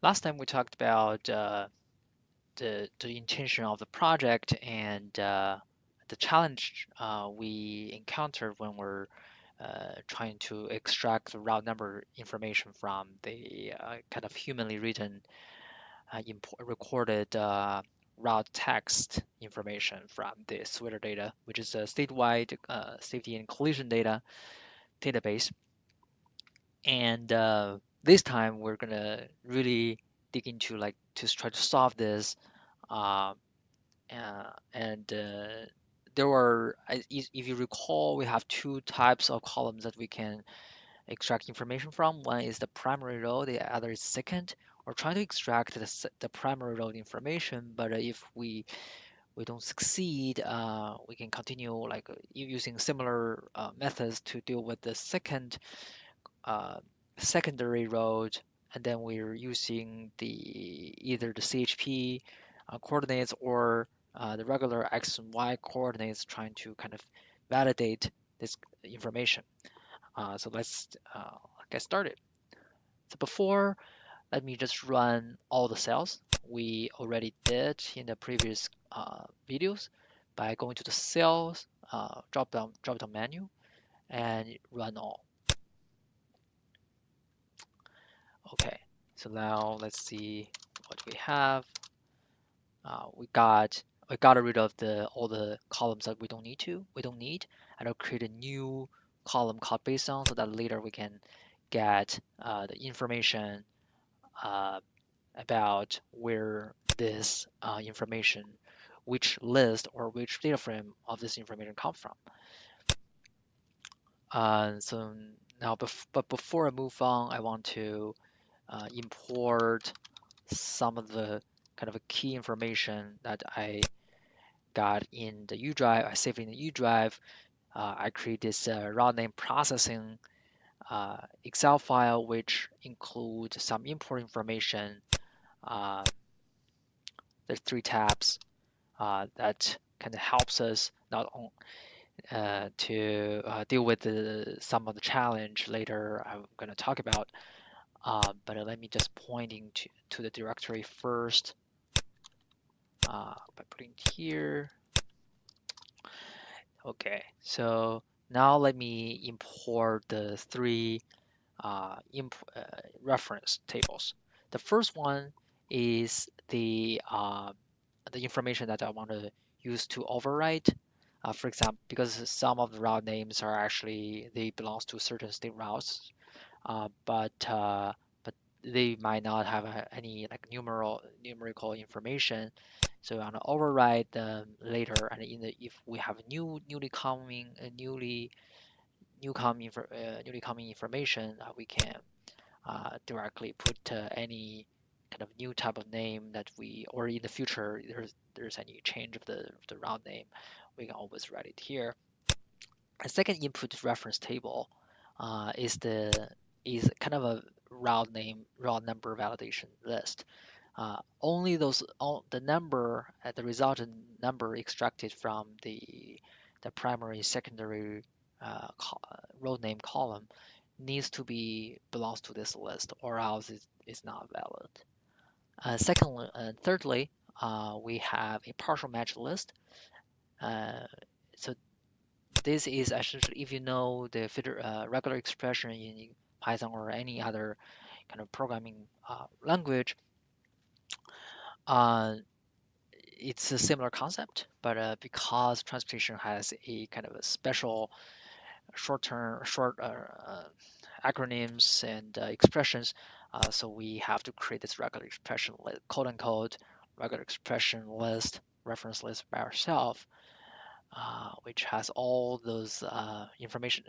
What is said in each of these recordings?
Last time we talked about the intention of the project and the challenge we encountered when we're trying to extract the route number information from the kind of humanly written recorded route text information from the SWITRS data, which is a statewide safety and collision data database. And this time we're gonna really dig into like to try to solve this. Uh, and there were, if you recall, we have two types of columns that we can extract information from. One is the primary row, the other is second. We're trying to extract the primary row information, but if we don't succeed, we can continue like using similar methods to deal with the uh, secondary road, and then we're using either the CHP coordinates or the regular X and Y coordinates trying to kind of validate this information. So let's get started. So before, let me just run all the cells we already did in the previous videos by going to the cells drop down menu and run all. Okay, so now let's see what we have. We got rid of all the columns that we don't need, and I'll create a new column called based on so that later we can get the information uh, about where this information, which list or which data frame of this information come from. So now, but before I move on, I want to import some of the kind of key information that I got in the U drive. I saved in the U drive. I create this route name processing Excel file, which includes some import information. Uh, there's three tabs that kind of helps us not only to deal with some of the challenge later I'm going to talk about. But let me just pointing to the directory first by putting here. Okay, so now let me import the three reference tables. The first one is the information that I want to use to overwrite. For example, because some of the route names are actually they belongs to certain state routes, but they might not have any like numerical information. So I want to override them later, and if we have newly coming information, we can directly put any kind of new type of name that or in the future there's any change of the route name, we can always write it here. A second input reference table is kind of a route number validation list. Only the resultant number extracted from the primary, secondary road name column needs to be belongs to this list, or else it's not valid. Thirdly, we have a partial match list. Uh, so this is essentially if you know the regular expression in Python or any other kind of programming language, uh, it's a similar concept, but because transportation has a kind of a special short acronyms and expressions, so we have to create this regular expression quote unquote regular expression list reference list by ourselves, which has all those information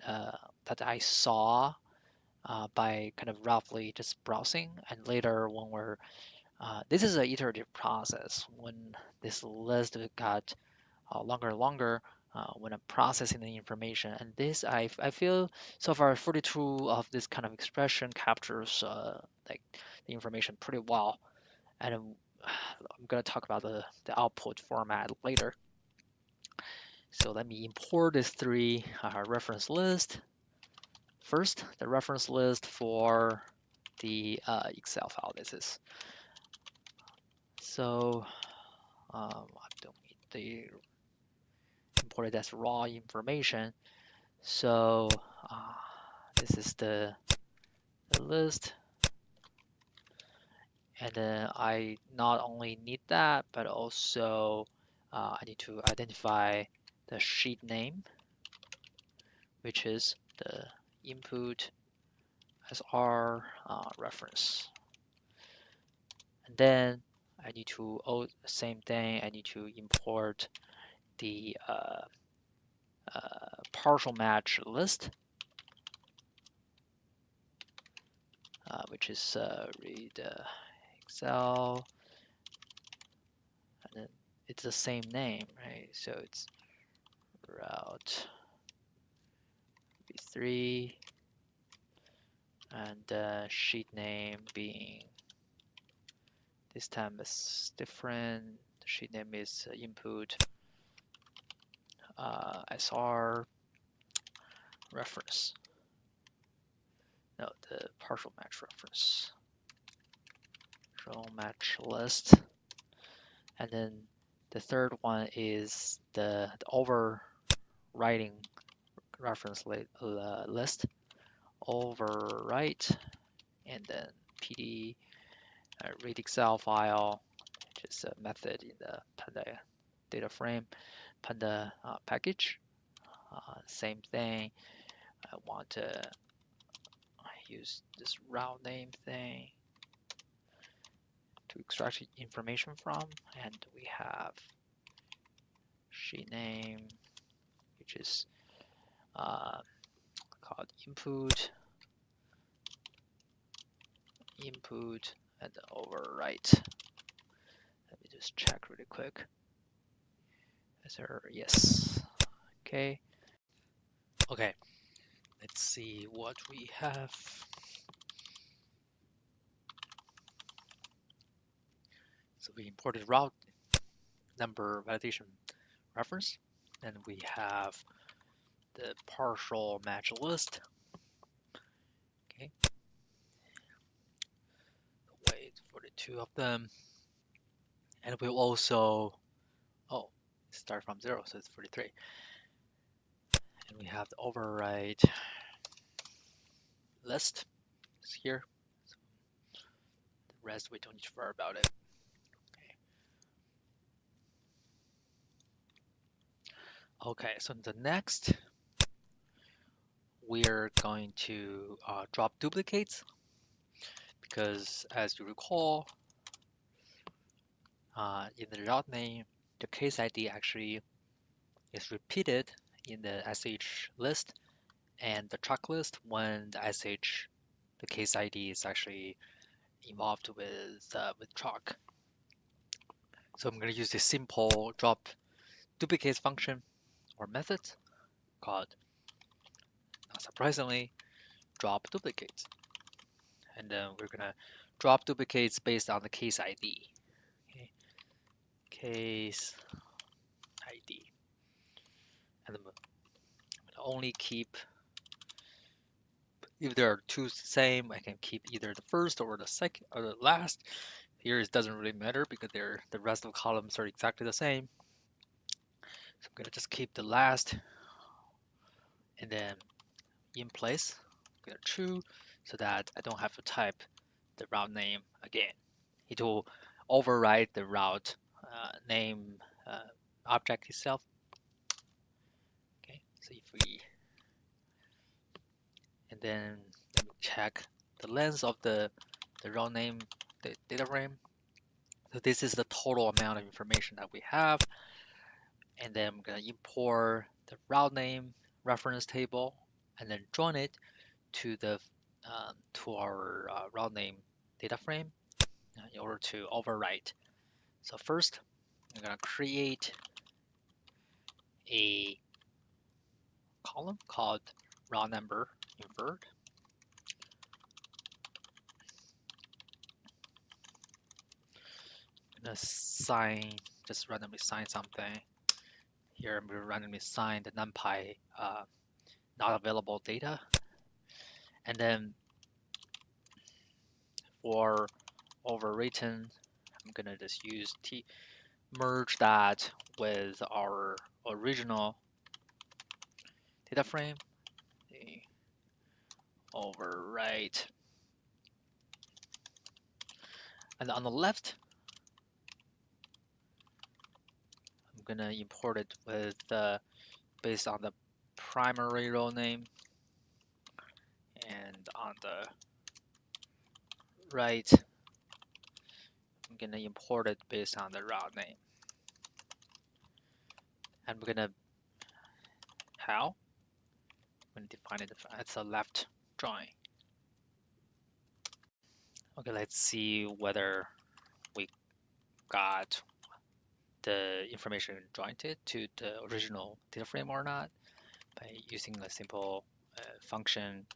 that I saw by kind of roughly just browsing. And later when this is an iterative process. When this list got longer and longer, when I'm processing the information, and this I feel so far 42 of this kind of expression captures like the information pretty well. And I'm gonna talk about the output format later. So let me import these three reference list. First, the reference list for the Excel file this is. So I don't need the imported as raw information. So this is the list, and then I not only need that, but also I need to identify the sheet name, which is the input SR reference. And then I need to, same thing, I need to import the partial match list, which is read Excel, and then it's the same name, right? So it's route v3, and sheet name being, this time is different. The sheet name is input SR reference. No, the partial match reference. Partial match list. And then the third one is the overriding reference list. Overwrite, and then PD read Excel file, which is a method in the Panda data frame, Panda package. Same thing. I want to use this route name thing to extract information from, and we have sheet name, which is called input, and overwrite. Let me just check really quick. Is there? Yes. Okay. Okay. Let's see what we have. So we imported route number validation reference, and we have the partial match list. Okay. Wait for the two of them, and we'll also start from 0, so it's 43. And we have the override list is here. So the rest we don't need to worry about it. Okay, so the next we're going to drop duplicates, because as you recall, in the route name, the case ID actually is repeated in the SH list and the truck list when the case ID is actually involved with truck. So I'm going to use this simple drop duplicates function or method called, not surprisingly, drop duplicates. And then we're going to drop duplicates based on the case ID. Okay. Case ID. And I'm going to only keep, if there are two same, I can keep either the first or the second or the last. Here it doesn't really matter because the rest of the columns are exactly the same. So I'm going to just keep the last, and then in place, I'm going to true, so that I don't have to type the route name again. It will override the route name object itself. Okay, so if we, and then let me check the length of the route name, the data frame. So this is the total amount of information that we have. And then I'm going to import the route name reference table and then join it to the to our route name data frame in order to overwrite. So first, I'm going to create a column called route number invert. I'm going to just randomly assign something. Here I'm going to randomly assign the NumPy not available data. And then or overwritten. I'm gonna just use merge that with our original data frame. The overwrite, and on the left, I'm gonna import it with based on the primary row name, and on the right, I'm gonna import it based on the route name. And we're gonna how? I'm gonna define it as a left join. Okay, let's see whether we got the information joined to the original data frame or not by using a simple function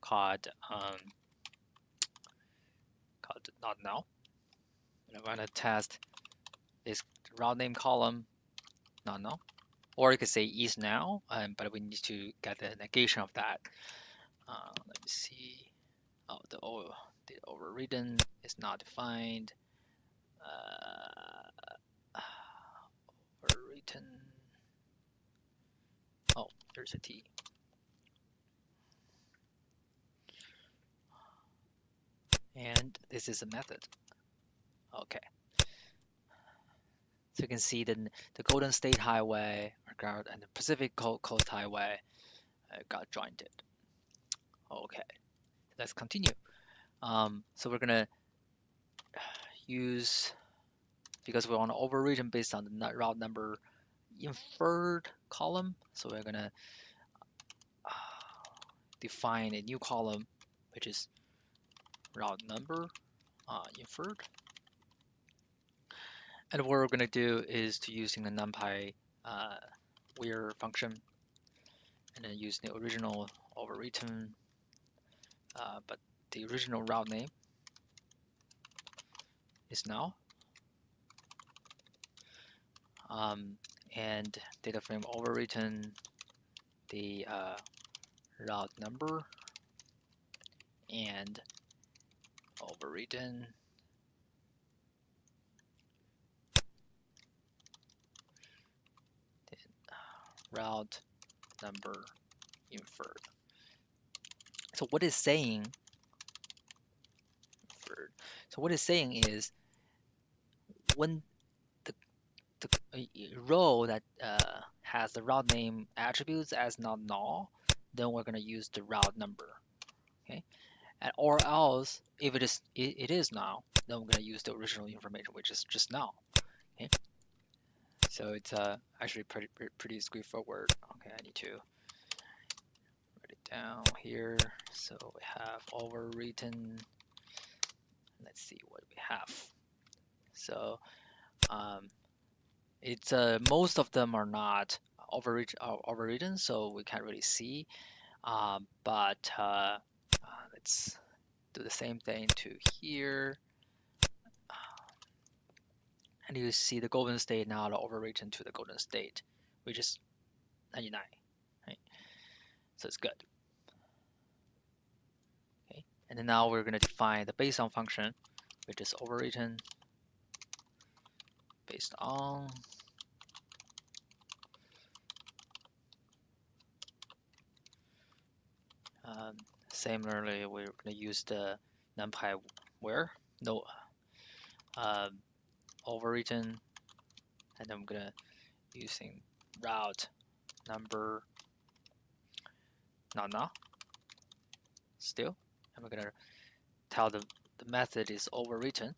called not now. And I'm gonna test this route name column not now, or you could say is now, but we need to get the negation of that. Let me see. Oh, the overridden is not defined. Overwritten. Oh, there's a T. And this is a method. Okay. So you can see the Golden State Highway and the Pacific Coast Highway got joined. Okay, let's continue. So we're gonna use, because we want to overwritten based on the route number inferred column. So we're gonna define a new column, which is route number inferred. And what we're gonna do is to using the NumPy where function, and then use the original overwritten, but the original route name is now, and data frame overwritten the route number and overwritten the route number inferred. So what it's saying, inferred. So what it's saying is when the row that has the route name attributes as not null, then we're going to use the route number. Okay, and or else if it is null, then we're going to use the original information, which is just null. Okay, so it's actually pretty straightforward. Okay, I need to write it down here. So we have overwritten. Let's see what we have. So it's most of them are not overwritten, so we can't really see. But let's do the same thing to here. And you see the Golden State now overwritten to the Golden State, which is 99. Right? So it's good. Okay. And then now we're going to define the based on function, which is overwritten based on. Similarly, we're going to use the NumPy where no overwritten, and then I'm going to using route number not now still, and we're going to tell the method is overwritten,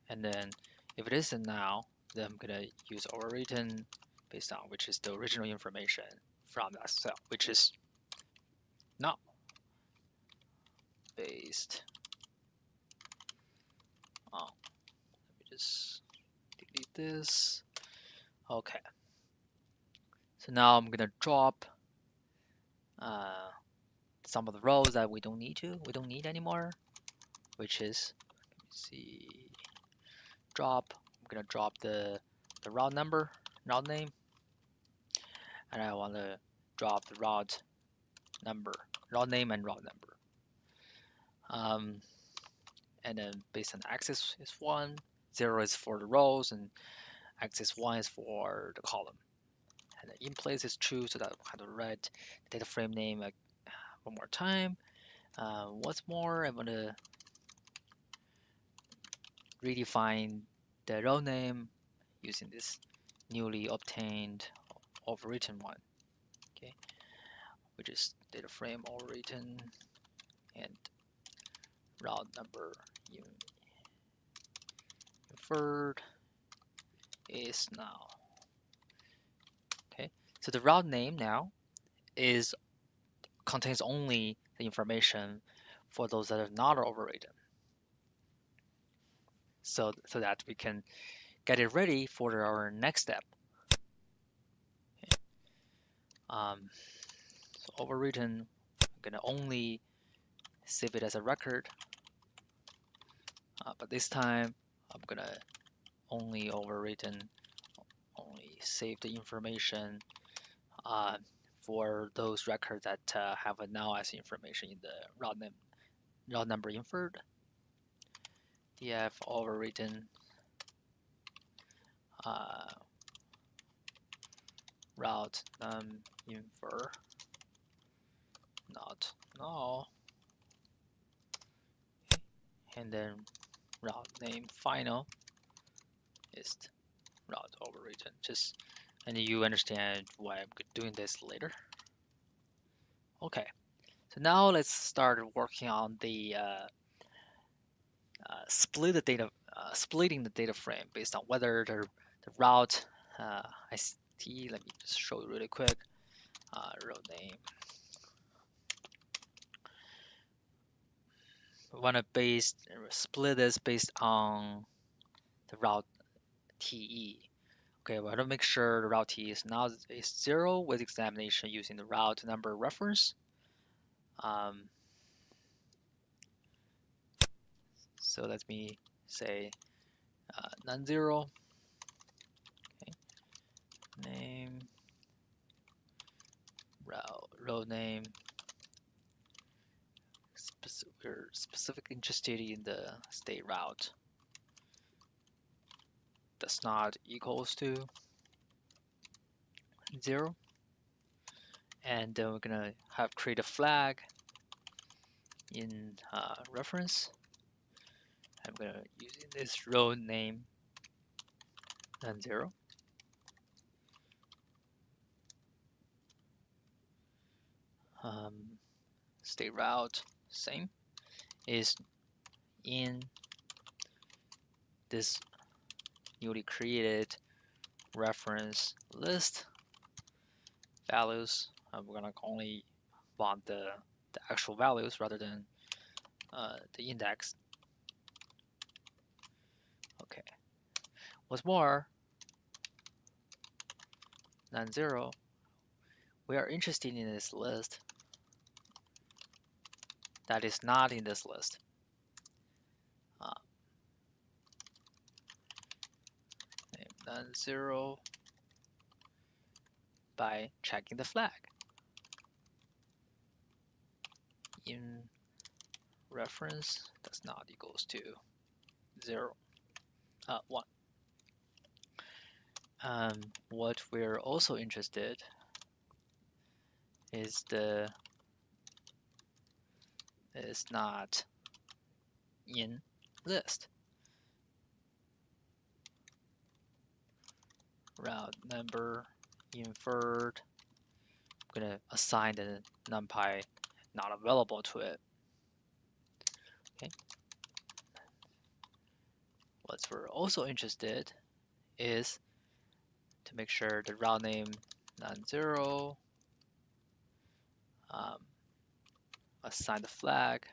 and then if it isn't now, then I'm going to use overwritten based on which is the original information from that cell, which is now based on. Let me just delete this. Okay. So now I'm gonna drop some of the rows that we don't need anymore, which is, let me see, drop. I'm gonna drop the route number, route name, and I want to drop the route number, route name and route number. and then based on axis is 1, 0 is for the rows, and axis 1 is for the column. And then in place is true, so that will kind of write the data frame name like one more time. What's more, I'm gonna redefine the row name using this newly obtained overwritten one, okay, which is data frame overwritten and route number inferred is now. Okay, so the route name now is contains only the information for those that are not overwritten, so that we can get it ready for our next step. Okay. So overwritten, I'm gonna only save it as a record, but this time I'm gonna only save the information for those records that have a now as information in the route number inferred. df overwritten route infer not null, okay. And then route name final is route overwritten. And you understand why I'm doing this later. Okay, so now let's start working on the splitting the data frame based on whether the route ICT. Let me just show you really quick. Row name. We want to split this based on the route TE. Okay, we want to make sure the route T is not a 0 with examination using the route number reference. So let me say non-zero. Okay. Name, row name. We're specifically interested in the state route. That's not equals to 0. And then we're gonna create a flag in reference. I'm gonna use this row name non-zero. State route same is in this newly created reference list values. We're gonna only want the actual values rather than the index. Okay. What's more, non-zero, we are interested in this list that is not in this list. Name non-zero by checking the flag in reference that's not equals to 0, 1. What we're also interested is not in list. Route number inferred. I'm gonna assign the numpy not available to it. Okay. What we're also interested is to make sure the route name non-zero, assign the flag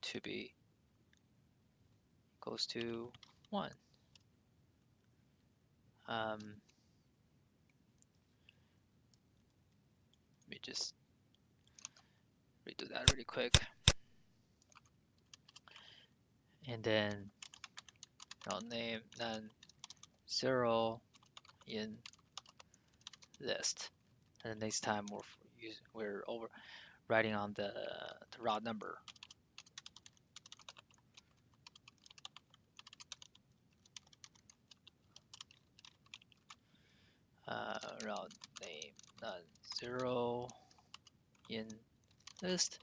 to be equals to 1. Let me just redo that really quick. And then route name non-zero in list. And the next time we're writing on the route number. Route name none0 in list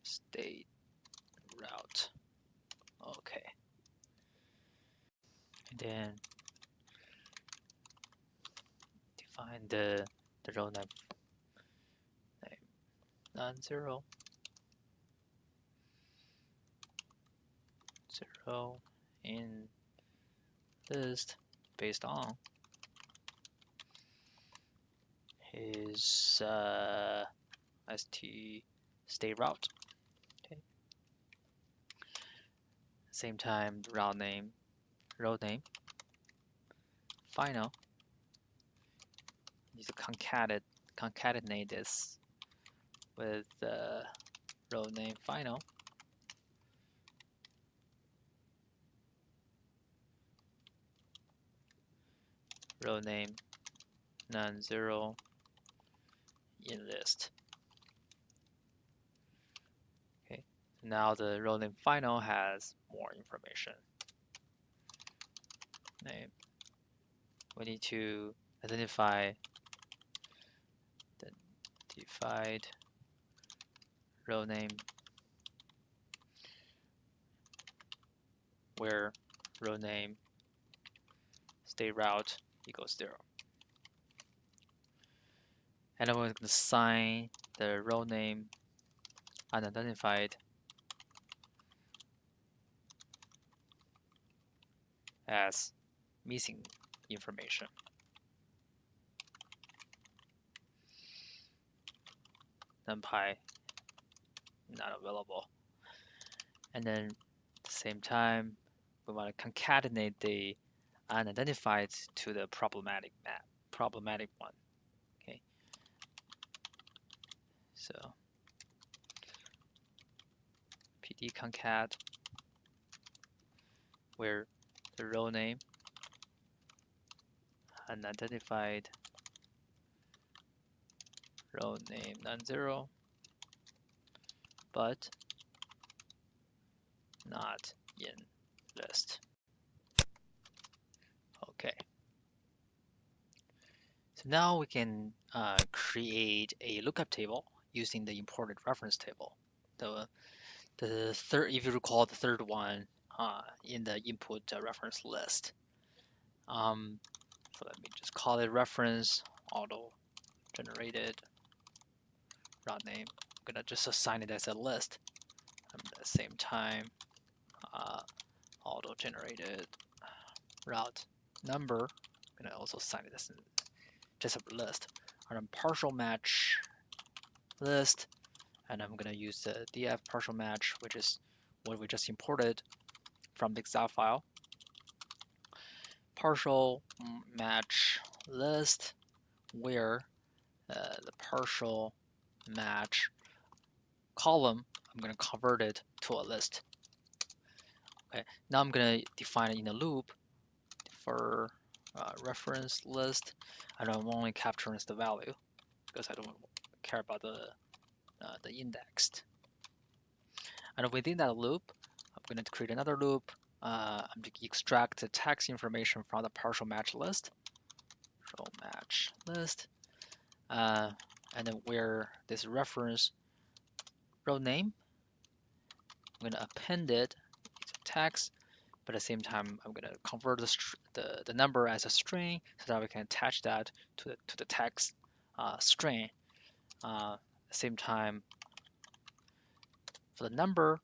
state route. Okay. And then define the row name none0 0 in list based on his st state route. Okay. Same time, the route name, road name, final. Need to concatenate this with the road name final. Road name none0 in list. Okay, now the road name final has more information. Name. We need to identify the defined road name where road name state route equals 0. And then we're going to assign the road name unidentified as missing information. NumPy not available. And then at the same time, we want to concatenate the unidentified to the problematic one. Okay. So pd concat where the row name unidentified row name none0 but not in list. Okay. So now we can create a lookup table using the imported reference table. The third, if you recall, the third one in the input reference list. So let me just call it reference auto generated route name. I'm gonna just assign it as a list. At the same time, auto generated route number. I'm gonna also assign it as just a list. And then partial match list, and I'm gonna use the df partial match, which is what we just imported from the Excel file. Partial match list where the partial match column, I'm going to convert it to a list. Okay, now I'm going to define it in a loop for reference list. I don't only capture the value because I don't care about the indexed. And within that loop, I'm going to create another loop. I'm going to extract the text information from the partial match list. Partial match list. And then where this reference row name, I'm going to append it to text, but at the same time, I'm going to convert the number as a string so that we can attach that to the text string. At the same time, for the number,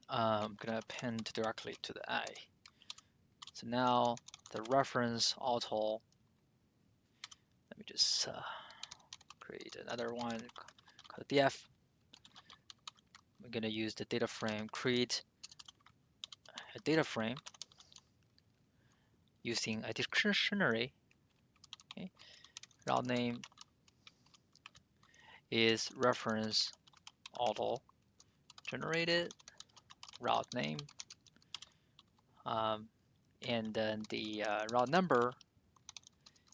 I'm going to append directly to the I. So now the reference auto, let me just create another one called df. We're going to use the data frame, create a data frame using a dictionary. Okay. Route name is reference auto generated route name, and then the route number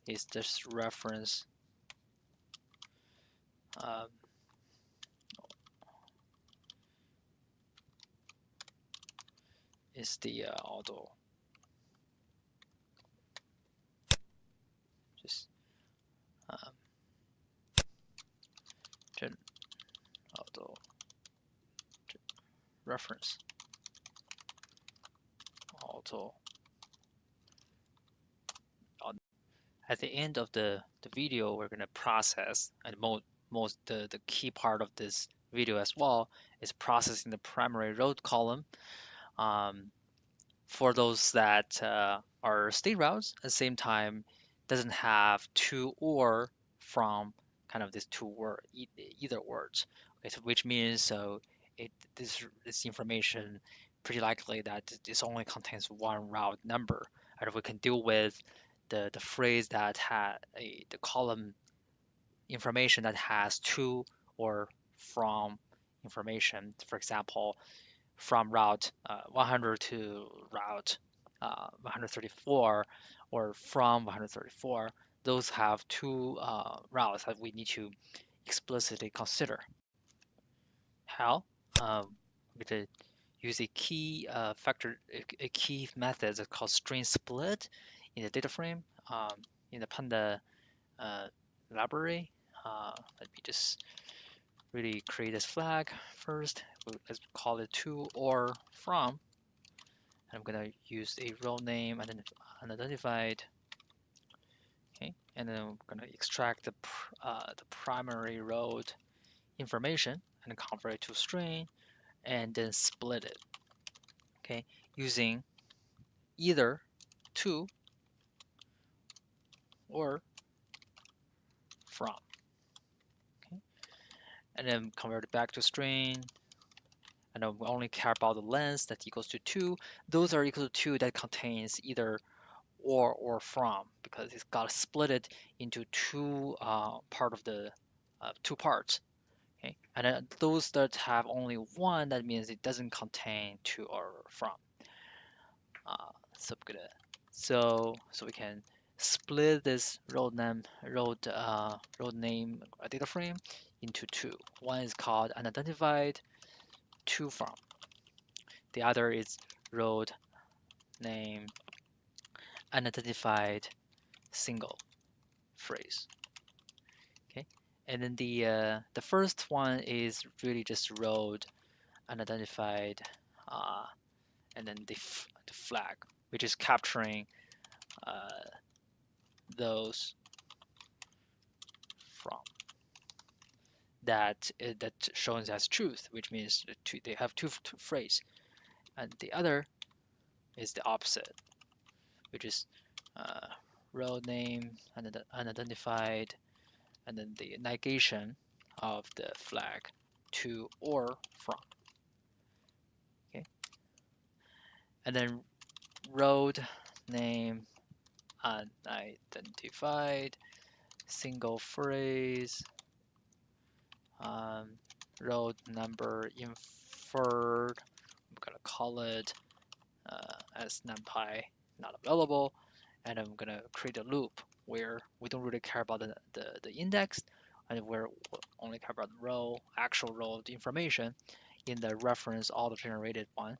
is just reference um, is the auto just um, gen auto reference auto. At the end of the video, we're going to process, and most the key part of this video as well is processing the primary road column. For those that are state routes, at the same time doesn't have to or from kind of these two word either words. Okay, so which means so this information pretty likely that this only contains one route number, and we can deal with the phrase that had the column information that has to or from information. For example, from route 100 to route 134 or from 134, those have two routes that we need to explicitly consider. How? We could use a key a key method that's called string split in the data frame in the Panda uh, library. Let me just really create this flag first. Let's call it to or from. I'm gonna use a role name and unidentified. Okay, and then I'm gonna extract the primary road information and convert it to string, and then split it. Okay, using either to or from. Okay, and then convert it back to string. And then we only care about the length that equals to 2. Those are equal to 2 that contains either or from, because it's got to split it into two parts. Okay, and then those that have only one, that means it doesn't contain to or from. So good. So we can split this road name data frame into two. One is called unidentified to from. The other is road name unidentified single phrase. Okay, and then the first one is really just road unidentified, uh, and then the flag, which is capturing uh, those from that shows as truth, which means they have two phrase, and the other is the opposite, which is uh, road name unidentified, and then the negation of the flag to or from. Okay, and then road name unidentified single phrase, um, road number inferred. I'm gonna call it as numpy not available, and I'm gonna create a loop where we don't really care about the index, and we're only care about row actual row information in the reference auto generated one.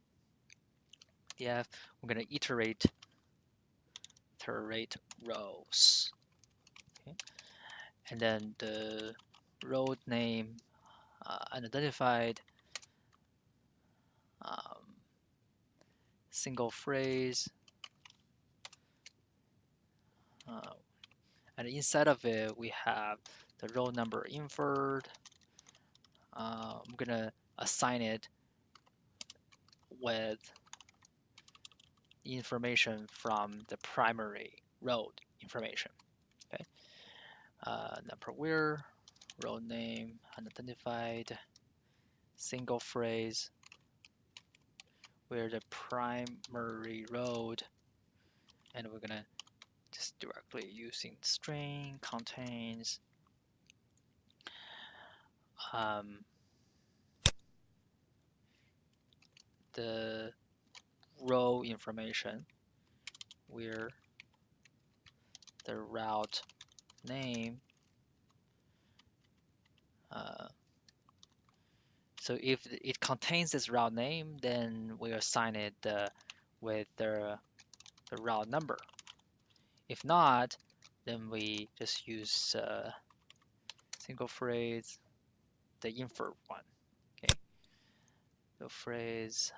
Yeah, we're gonna iterate rows. Okay, and then the road name unidentified um, single phrase, uh, and inside of it we have the row number inferred. I'm gonna assign it with information from the primary road information. Okay, number where, road name unidentified single phrase, where the primary road, and we're gonna just directly using string contains um, the row information where the route name So if it contains this route name, then we assign it with the route number. If not, then we just use single phrase, the infer one. Okay, the phrase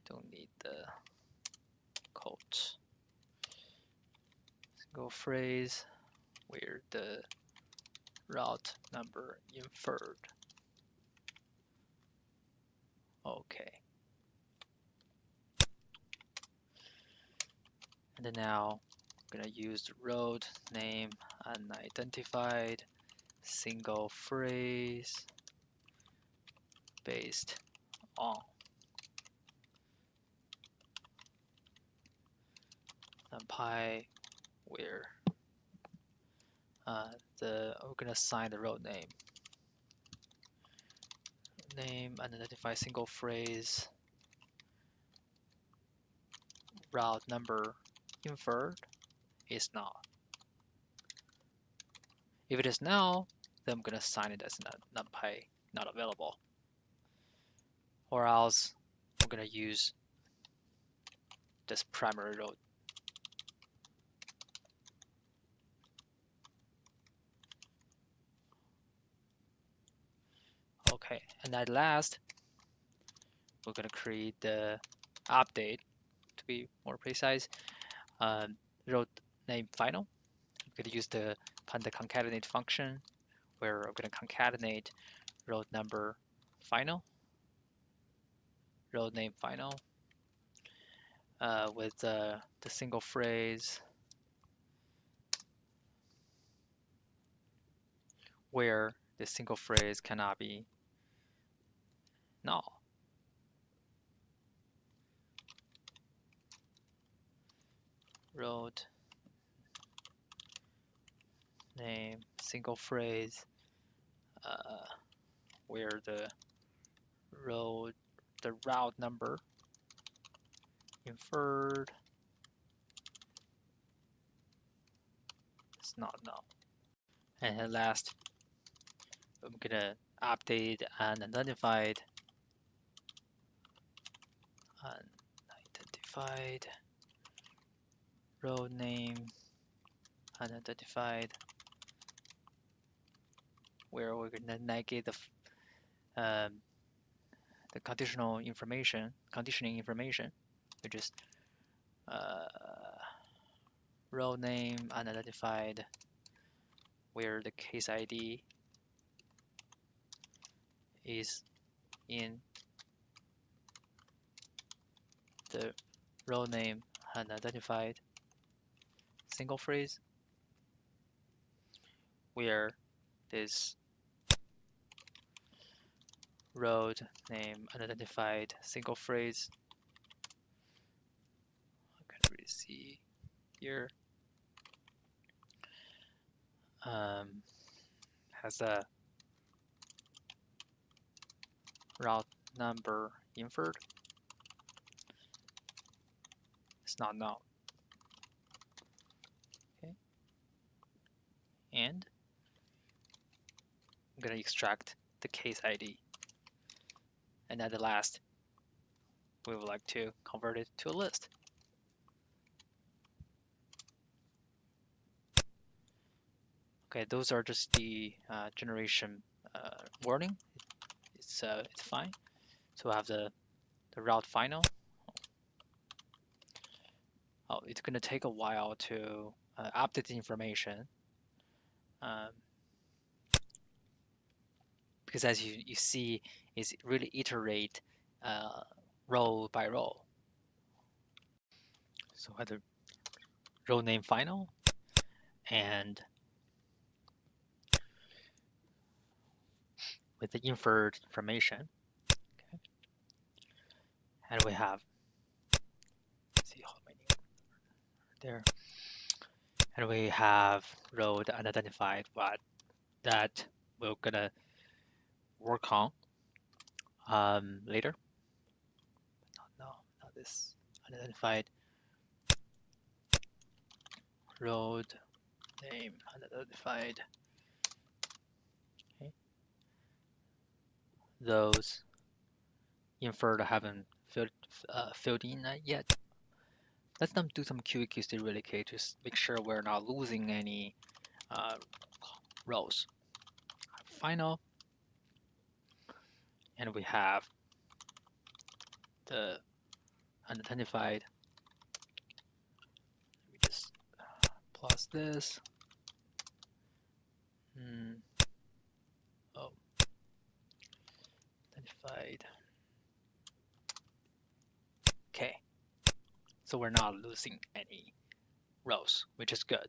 don't need the quote. Single phrase where the route number inferred. Okay. And then now I'm gonna use the road name unidentified single phrase based on numpy where we're gonna assign the road name unidentified single phrase route number inferred is null. If it is null, then I'm gonna assign it as numpy not available, or else we're gonna use this primary road. Okay, and at last, we're gonna create the update to be more precise. Road name final. I'm gonna use the concatenate function where I'm gonna concatenate road number final, road name final, with the single phrase where the single phrase cannot be null. Road name single phrase where the route number inferred is not null. And at last, I'm gonna update unidentified road name unidentified where we're gonna negate the conditioning information, which is road name unidentified where the case ID is in the road name unidentified single phrase where this road name unidentified single phrase, I can't really see here, has a route number inferred. It's not null. Okay, and I'm gonna extract the case ID, and at the last, we would like to convert it to a list. Okay, those are just the generation warning. It's fine. So I have the route final. Oh, it's gonna take a while to update the information um, because as you see, it's really iterate row by row. So I have the row name final and with the inferred information. Okay. And we have, see how many there, and we have road unidentified, but that we're gonna work on later. No, not this unidentified road name unidentified those inferred haven't filled in yet. Let's do some QEQC really quick to make sure we're not losing any uh, rows. Final, and we have the unidentified. We just plus this. Oh, identified. Okay, so we're not losing any rows, which is good.